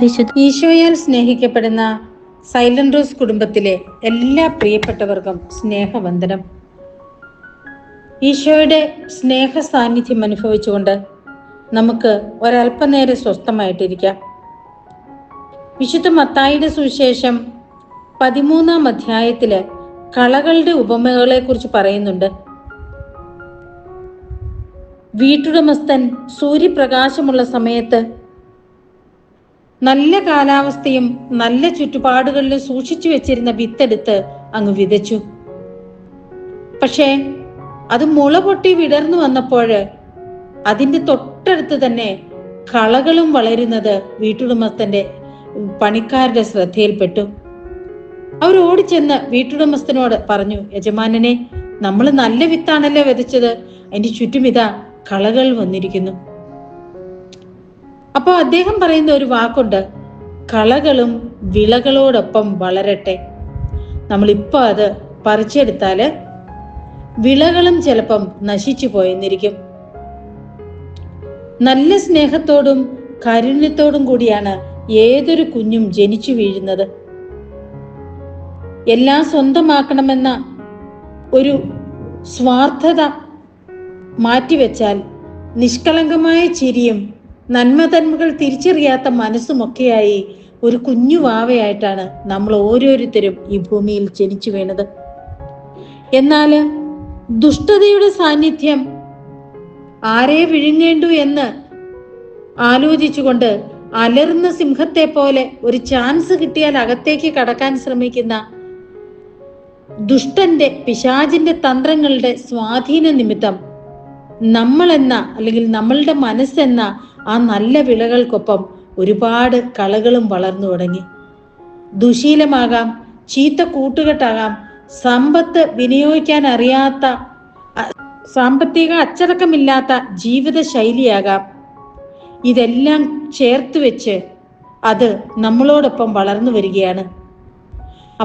ഈശോയാൽ സ്നേഹിക്കപ്പെടുന്ന silent rose കുടുംബത്തിലെ എല്ലാ പ്രിയപ്പെട്ടവർക്കും സ്നേഹവന്ദനം. ഈശോയുടെ സ്നേഹ സാന്നിധ്യം അനുഭവിച്ചുകൊണ്ട് നമുക്ക് ഒരല്പനേരം സ്വസ്ഥമായിട്ടിരിക്കാം. വിശുദ്ധ മത്തായിയുടെ സുവിശേഷം 13-ാം അധ്യായത്തില് കളകളുടെ ഉപമകളെ കുറിച്ച് പറയുന്നുണ്ട്. വീട്ടുടമസ്ഥൻ സൂര്യപ്രകാശമുള്ള സമയത്ത് നല്ല കാലാവസ്ഥയും നല്ല ചുറ്റുപാടുകളിലും സൂക്ഷിച്ചു വെച്ചിരുന്ന വിത്തെടുത്ത് അങ്ങ് വിതച്ചു. പക്ഷേ അത് മുള പൊട്ടി വിടർന്നു വന്നപ്പോൾ അതിന്റെ തൊട്ടടുത്ത് തന്നെ കളകളും വളരുന്നത് വീട്ടുടമസ്ഥന്റെ പണിക്കാരുടെ ശ്രദ്ധയിൽപ്പെട്ടു. അവർ ഓടിച്ചെന്ന് വീട്ടുടമസ്ഥനോട് പറഞ്ഞു, യജമാനനെ, നമ്മൾ നല്ല വിത്താണല്ലോ വിതച്ചത്, അതിന്റെ ചുറ്റും ഇതാ കളകൾ വന്നിരിക്കുന്നു. അപ്പൊ അദ്ദേഹം പറയുന്ന ഒരു വാക്കുണ്ട്, കളകളും വിളകളോടൊപ്പം വളരട്ടെ. നമ്മളിപ്പോ അത് പറിച്ചെടുത്താല് വിളകളും ചിലപ്പം നശിച്ചു പോയെന്നിരിക്കും. നല്ല സ്നേഹത്തോടും കാരുണ്യത്തോടും കൂടിയാണ് ഏതൊരു കുഞ്ഞും ജനിച്ചു വീഴുന്നത്. എല്ലാം സ്വന്തമാക്കണമെന്ന ഒരു സ്വാർത്ഥത മാറ്റിവെച്ചാൽ നിഷ്കളങ്കമായ ചിരിയും നന്മതന്മകൾ തിരിച്ചറിയാത്ത മനസ്സുമൊക്കെയായി ഒരു കുഞ്ഞു വാവയായിട്ടാണ് നമ്മൾ ഓരോരുത്തരും ഈ ഭൂമിയിൽ ജനിച്ചു വീണത്. എന്നാൽ ദുഷ്ടതയുടെ സാന്നിധ്യം ആരെ വിഴുങ്ങേണ്ടു എന്ന് ആലോചിച്ചുകൊണ്ട് അലർന്ന സിംഹത്തെ പോലെ ഒരു ചാൻസ് കിട്ടിയാൽ അകത്തേക്ക് കടക്കാൻ ശ്രമിക്കുന്ന ദുഷ്ടന്റെ പിശാചിന്റെ തന്ത്രങ്ങളുടെ സ്വാധീന നിമിത്തം നമ്മളെന്ന അല്ലെങ്കിൽ നമ്മളുടെ മനസ്സെന്ന ആ നല്ല വിളകൾക്കൊപ്പം ഒരുപാട് കളകളും വളർന്നു തുടങ്ങി. ദുശീലമാകാം, ചീത്ത കൂട്ടുകെട്ടാകാം, സമ്പത്ത് വിനിയോഗിക്കാൻ അറിയാത്ത, സാമ്പത്തിക അച്ചടക്കമില്ലാത്ത ജീവിത ശൈലിയാകാം. ഇതെല്ലാം ചേർത്ത് വെച്ച് അത് നമ്മളോടൊപ്പം വളർന്നു വരികയാണ്.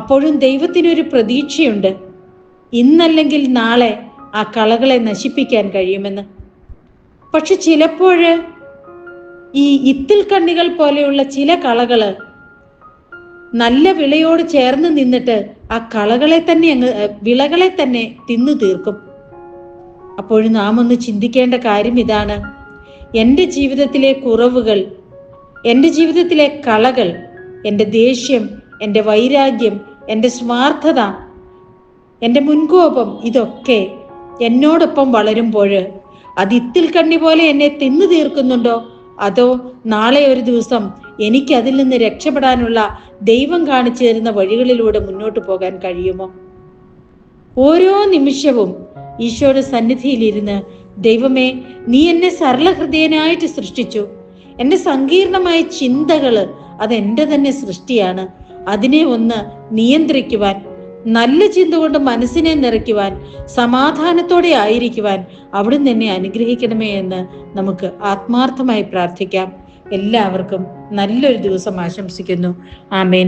അപ്പോഴും ദൈവത്തിനൊരു പ്രതീക്ഷയുണ്ട്, ഇന്നല്ലെങ്കിൽ നാളെ ആ കളകളെ നശിപ്പിക്കാൻ കഴിയുമെന്ന്. പക്ഷെ ചിലപ്പോഴ് ഈ ഇത്തിൽ കണ്ണികൾ പോലെയുള്ള ചില കളകള് നല്ല വിളയോട് ചേർന്ന് നിന്നിട്ട് ആ കളകളെ തന്നെ വിളകളെ തന്നെ തിന്നു തീർക്കും. അപ്പോഴും നാം ഒന്ന് ചിന്തിക്കേണ്ട കാര്യം ഇതാണ്, എൻ്റെ ജീവിതത്തിലെ കുറവുകൾ, എൻ്റെ ജീവിതത്തിലെ കളകൾ, എൻ്റെ ദേഷ്യം, എൻ്റെ വൈരാഗ്യം, എൻ്റെ സ്വാർത്ഥത, എൻ്റെ മുൻകോപം, ഇതൊക്കെ എന്നോടൊപ്പം വളരുമ്പോൾ അത് ഇത്തിൽ കണ്ണി പോലെ എന്നെ തിന്നു തീർക്കുന്നുണ്ടോ, അതോ നാളെ ഒരു ദിവസം എനിക്ക് അതിൽ നിന്ന് രക്ഷപ്പെടാനുള്ള ദൈവം കാണിച്ചു തരുന്ന വഴികളിലൂടെ മുന്നോട്ട് പോകാൻ കഴിയുമോ? ഓരോ നിമിഷവും ഈശോയുടെ സന്നിധിയിലിരുന്ന്, ദൈവമേ, നീ എന്നെ സരളഹൃദയനായിട്ട് സൃഷ്ടിച്ചു, എൻ്റെ സങ്കീർണമായ ചിന്തകള് അതെന്റെ തന്നെ സൃഷ്ടിയാണ്, അതിനെ ഒന്ന് നിയന്ത്രിക്കുവാൻ, നല്ല ചിന്ത കൊണ്ട് മനസ്സിനെ നിറയ്ക്കുവാൻ, സമാധാനത്തോടെ ആയിരിക്കുവാൻ അവിടുന്ന് എന്നെ അനുഗ്രഹിക്കണമേ എന്ന് നമുക്ക് ആത്മാർത്ഥമായി പ്രാർത്ഥിക്കാം. എല്ലാവർക്കും നല്ലൊരു ദിവസം ആശംസിക്കുന്നു. ആമേൻ.